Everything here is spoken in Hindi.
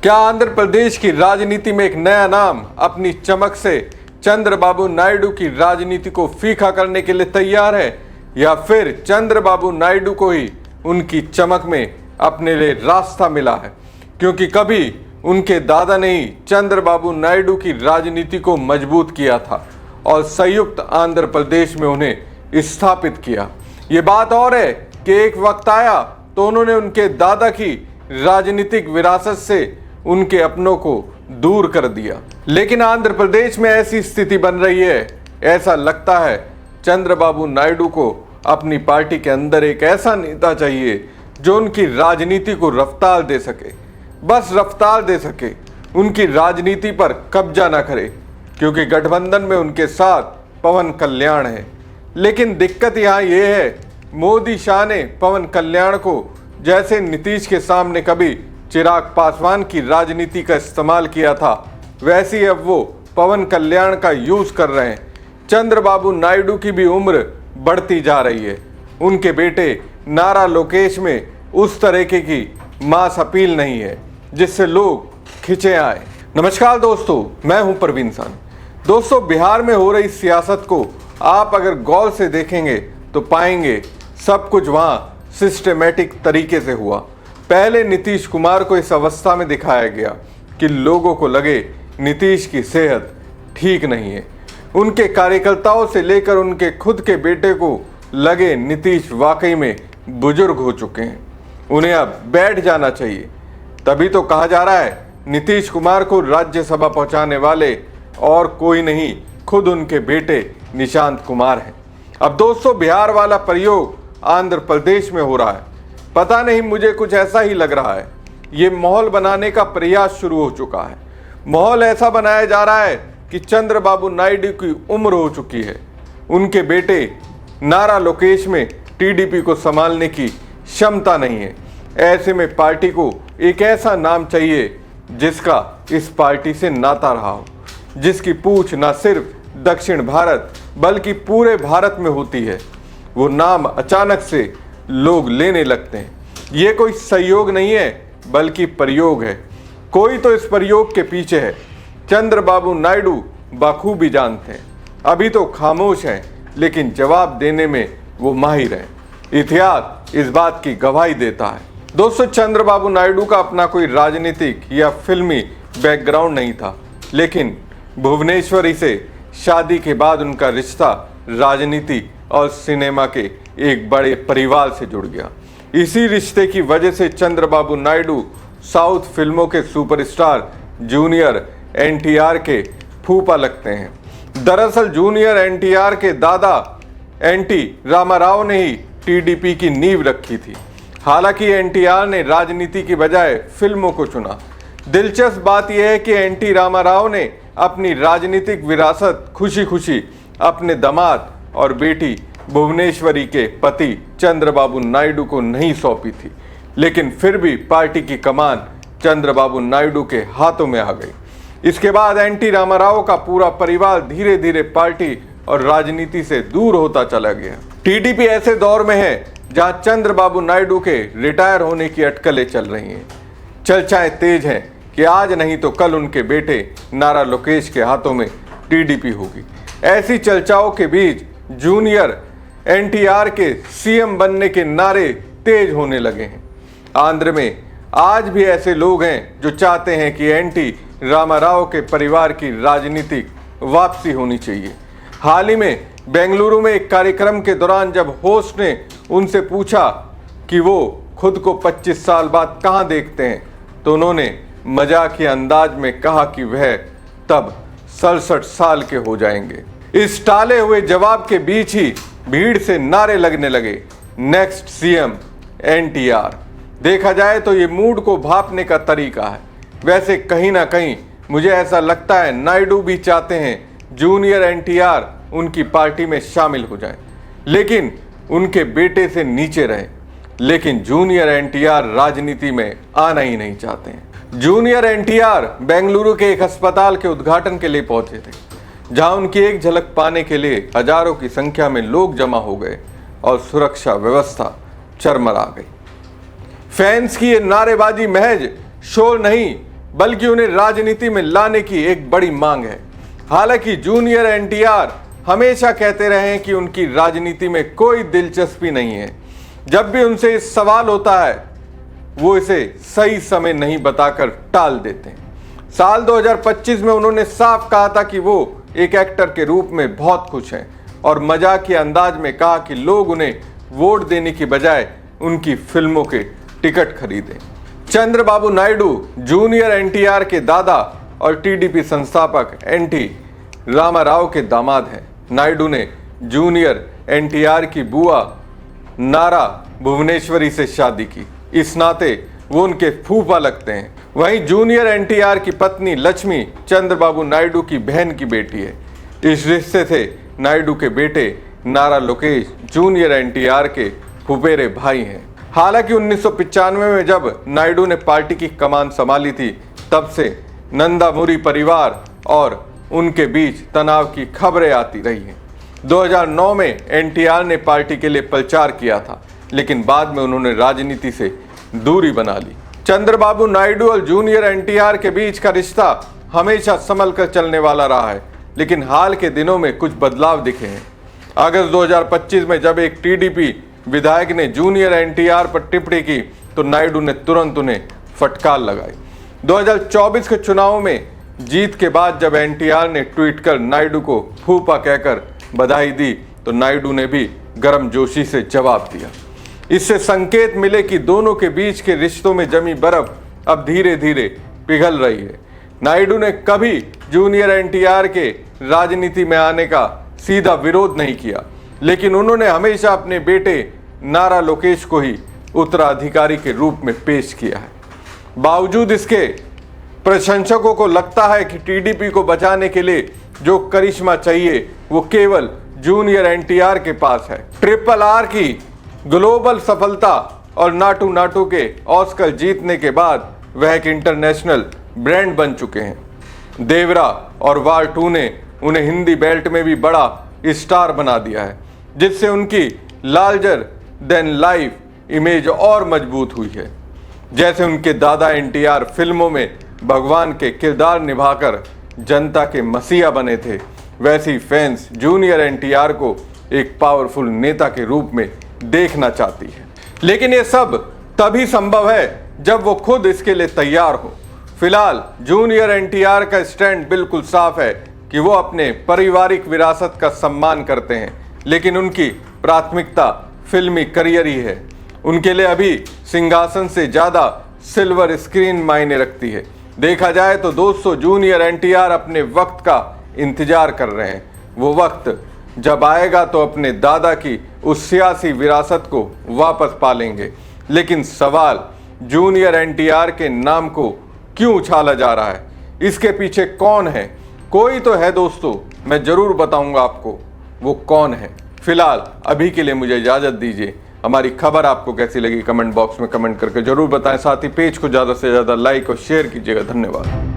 क्या आंध्र प्रदेश की राजनीति में एक नया नाम अपनी चमक से चंद्रबाबू नायडू की राजनीति को फीका करने के लिए तैयार है, या फिर चंद्रबाबू नायडू को ही उनकी चमक में अपने लिए रास्ता मिला है? क्योंकि कभी उनके दादा ने ही चंद्रबाबू नायडू की राजनीति को मजबूत किया था और संयुक्त आंध्र प्रदेश में उन्हें स्थापित किया। ये बात और है कि एक वक्त आया तो उन्होंने उनके दादा की राजनीतिक विरासत से उनके अपनों को दूर कर दिया। लेकिन आंध्र प्रदेश में ऐसी स्थिति बन रही है, ऐसा लगता है चंद्रबाबू नायडू को अपनी पार्टी के अंदर एक ऐसा नेता चाहिए जो उनकी राजनीति को रफ्तार दे सके, बस रफ्तार दे सके, उनकी राजनीति पर कब्जा ना करे, क्योंकि गठबंधन में उनके साथ पवन कल्याण है। लेकिन दिक्कत यहाँ ये है, मोदी शाह ने पवन कल्याण को जैसे नीतीश के सामने कभी चिराग पासवान की राजनीति का इस्तेमाल किया था, वैसे ही अब वो पवन कल्याण का यूज कर रहे हैं। चंद्रबाबू नायडू की भी उम्र बढ़ती जा रही है, उनके बेटे नारा लोकेश में उस तरीके की मास अपील नहीं है जिससे लोग खिंचे आए। नमस्कार दोस्तों, मैं हूं परवीन सान। दोस्तों, बिहार में हो रही सियासत को आप अगर गौर से देखेंगे तो पाएंगे सब कुछ वहां सिस्टमेटिक तरीके से हुआ। पहले नीतीश कुमार को इस अवस्था में दिखाया गया कि लोगों को लगे नीतीश की सेहत ठीक नहीं है। उनके कार्यकर्ताओं से लेकर उनके खुद के बेटे को लगे नीतीश वाकई में बुजुर्ग हो चुके हैं, उन्हें अब बैठ जाना चाहिए। तभी तो कहा जा रहा है नीतीश कुमार को राज्यसभा पहुंचाने वाले और कोई नहीं, खुद उनके बेटे निशांत कुमार हैं। अब दोस्तों, बिहार वाला प्रयोग आंध्र प्रदेश में हो रहा है। पता नहीं, मुझे कुछ ऐसा ही लग रहा है। ये माहौल बनाने का प्रयास शुरू हो चुका है। माहौल ऐसा बनाया जा रहा है कि चंद्रबाबू नायडू की उम्र हो चुकी है, उनके बेटे नारा लोकेश में टीडीपी को संभालने की क्षमता नहीं है। ऐसे में पार्टी को एक ऐसा नाम चाहिए जिसका इस पार्टी से नाता रहा हो, जिसकी पूछ न सिर्फ दक्षिण भारत बल्कि पूरे भारत में होती है। वो नाम अचानक से लोग लेने लगते हैं। ये कोई संयोग नहीं है बल्कि प्रयोग है। कोई तो इस प्रयोग के पीछे है। चंद्रबाबू नायडू बखूबी जानते हैं। अभी तो खामोश हैं, लेकिन जवाब देने में वो माहिर हैं। इतिहास इस बात की गवाही देता है। दोस्तों, चंद्रबाबू नायडू का अपना कोई राजनीतिक या फिल्मी बैकग्राउंड नहीं था, लेकिन भुवनेश्वरी से शादी के बाद उनका रिश्ता राजनीति और सिनेमा के एक बड़े परिवार से जुड़ गया। इसी रिश्ते की वजह से चंद्रबाबू नायडू साउथ फिल्मों के सुपरस्टार जूनियर एनटीआर के फूफा लगते हैं। दरअसल जूनियर एनटीआर के दादा एनटी रामाराव ने ही टीडीपी की नींव रखी थी। हालांकि एनटीआर ने राजनीति की बजाय फिल्मों को चुना। दिलचस्प बात यह है कि एनटी रामाराव ने अपनी राजनीतिक विरासत खुशी खुशी अपने दामाद और बेटी भुवनेश्वरी के पति चंद्रबाबू नायडू को नहीं सौंपी थी, लेकिन फिर भी पार्टी की कमान चंद्रबाबू नायडू के हाथों में आ गई। इसके बाद एनटी रामाराव का पूरा परिवार धीरे धीरे पार्टी और राजनीति से दूर होता चला गया। टीडीपी ऐसे दौर में है जहां चंद्रबाबू नायडू के रिटायर होने की अटकलें चल रही हैं। चर्चाएं तेज हैं कि आज नहीं तो कल उनके बेटे नारा लोकेश के हाथों में टीडीपी होगी। ऐसी चर्चाओं के बीच जूनियर एनटीआर के सीएम बनने के नारे तेज होने लगे हैं। आंध्र में आज भी ऐसे लोग हैं जो चाहते हैं कि एनटी रामाराव के परिवार की राजनीतिक वापसी होनी चाहिए। हाल ही में बेंगलुरु में एक कार्यक्रम के दौरान जब होस्ट ने उनसे पूछा कि वो खुद को 25 साल बाद कहां देखते हैं, तो उन्होंने मजाकिया अंदाज में कहा कि वह तब 67 साल के हो जाएंगे। इस टाले हुए जवाब के बीच ही भीड़ से नारे लगने लगे, नेक्स्ट सीएम एनटीआर। देखा जाए तो ये मूड को भांपने का तरीका है। वैसे कहीं ना कहीं मुझे ऐसा लगता है नायडू भी चाहते हैं जूनियर एनटीआर उनकी पार्टी में शामिल हो जाए, लेकिन उनके बेटे से नीचे रहे। लेकिन जूनियर एनटीआर राजनीति में आना ही नहीं चाहते हैं। जूनियर एनटीआर बेंगलुरु के एक अस्पताल के उद्घाटन के लिए पहुंचे थे, जहां उनकी एक झलक पाने के लिए हजारों की संख्या में लोग जमा हो गए और सुरक्षा व्यवस्था चरमरा गई। फैंस की ये नारेबाजी महज शोर नहीं बल्कि उन्हें राजनीति में लाने की एक बड़ी मांग है। हालांकि जूनियर एनटीआर हमेशा कहते रहे हैं कि उनकी राजनीति में कोई दिलचस्पी नहीं है। जब भी उनसे इस सवाल होता है वो इसे सही समय नहीं बताकर टाल देते हैं। साल 2025 में उन्होंने साफ कहा था कि वो एक एक्टर के रूप में बहुत खुश हैं और मजाक के अंदाज में कहा कि लोग उन्हें वोट देने की बजाय उनकी फिल्मों के टिकट खरीदें। चंद्रबाबू नायडू जूनियर एनटीआर के दादा और टीडीपी संस्थापक एनटी रामाराव के दामाद हैं। नायडू ने जूनियर एनटीआर की बुआ नारा भुवनेश्वरी से शादी की, इस नाते वो उनके फूफा लगते हैं। वहीं जूनियर एनटीआर की पत्नी लक्ष्मी चंद्रबाबू नायडू की बहन की बेटी है। इस रिश्ते से नायडू के बेटे नारा लोकेश जूनियर एनटीआर के फुफेरे भाई हैं। हालांकि 1995 में जब नायडू ने पार्टी की कमान संभाली थी तब से नंदामुरी परिवार और उनके बीच तनाव की खबरें आती रही हैं। 2009 में एनटीआर ने पार्टी के लिए प्रचार किया था, लेकिन बाद में उन्होंने राजनीति से दूरी बना ली। चंद्रबाबू नायडू और जूनियर एनटीआर के बीच का रिश्ता हमेशा संभल कर चलने वाला रहा है, लेकिन हाल के दिनों में कुछ बदलाव दिखे हैं। अगस्त 2025 में जब एक टीडीपी विधायक ने जूनियर एनटीआर पर टिप्पणी की तो नायडू ने तुरंत उन्हें फटकार लगाई। 2024 के चुनाव में जीत के बाद जब एनटीआर ने ट्वीट कर नायडू को फूफा कहकर बधाई दी तो नायडू ने भी गर्मजोशी से जवाब दिया। इससे संकेत मिले कि दोनों के बीच के रिश्तों में जमी बर्फ अब धीरे धीरे पिघल रही है। नायडू ने कभी जूनियर एनटीआर के राजनीति में आने का सीधा विरोध नहीं किया, लेकिन उन्होंने हमेशा अपने बेटे नारा लोकेश को ही उत्तराधिकारी के रूप में पेश किया है। बावजूद इसके प्रशंसकों को लगता है कि टीडीपी को बचाने के लिए जो करिश्मा चाहिए वो केवल जूनियर एनटीआर के पास है। RRR की ग्लोबल सफलता और नाटू नाटू के ऑस्कर जीतने के बाद वह एक इंटरनेशनल ब्रांड बन चुके हैं। देवरा और वार 2 ने उन्हें हिंदी बेल्ट में भी बड़ा स्टार बना दिया है, जिससे उनकी लार्जर देन लाइफ इमेज और मजबूत हुई है। जैसे उनके दादा एनटीआर फिल्मों में भगवान के किरदार निभाकर जनता के मसीहा बने थे, वैसे ही फैंस जूनियर एनटीआर को एक पावरफुल नेता के रूप में देखना चाहती है। लेकिन ये सब तभी संभव है जब वो खुद इसके लिए तैयार हो। फिलहाल जूनियर एनटीआर का स्टैंड बिल्कुल साफ है कि वो अपने पारिवारिक विरासत का सम्मान करते हैं, लेकिन उनकी प्राथमिकता फिल्मी करियर ही है। उनके लिए अभी सिंहासन से ज्यादा सिल्वर स्क्रीन मायने रखती है। देखा जाए तो दोस्तों, जूनियर एनटीआर अपने वक्त का इंतजार कर रहे हैं। वो वक्त जब आएगा तो अपने दादा की उस सियासी विरासत को वापस पालेंगे। लेकिन सवाल जूनियर एनटीआर के नाम को क्यों उछाला जा रहा है, इसके पीछे कौन है? कोई तो है दोस्तों, मैं जरूर बताऊंगा आपको वो कौन है। फिलहाल अभी के लिए मुझे इजाजत दीजिए। हमारी खबर आपको कैसी लगी कमेंट बॉक्स में कमेंट करके जरूर बताएं। साथ ही पेज को ज़्यादा से ज़्यादा लाइक और शेयर कीजिएगा। धन्यवाद।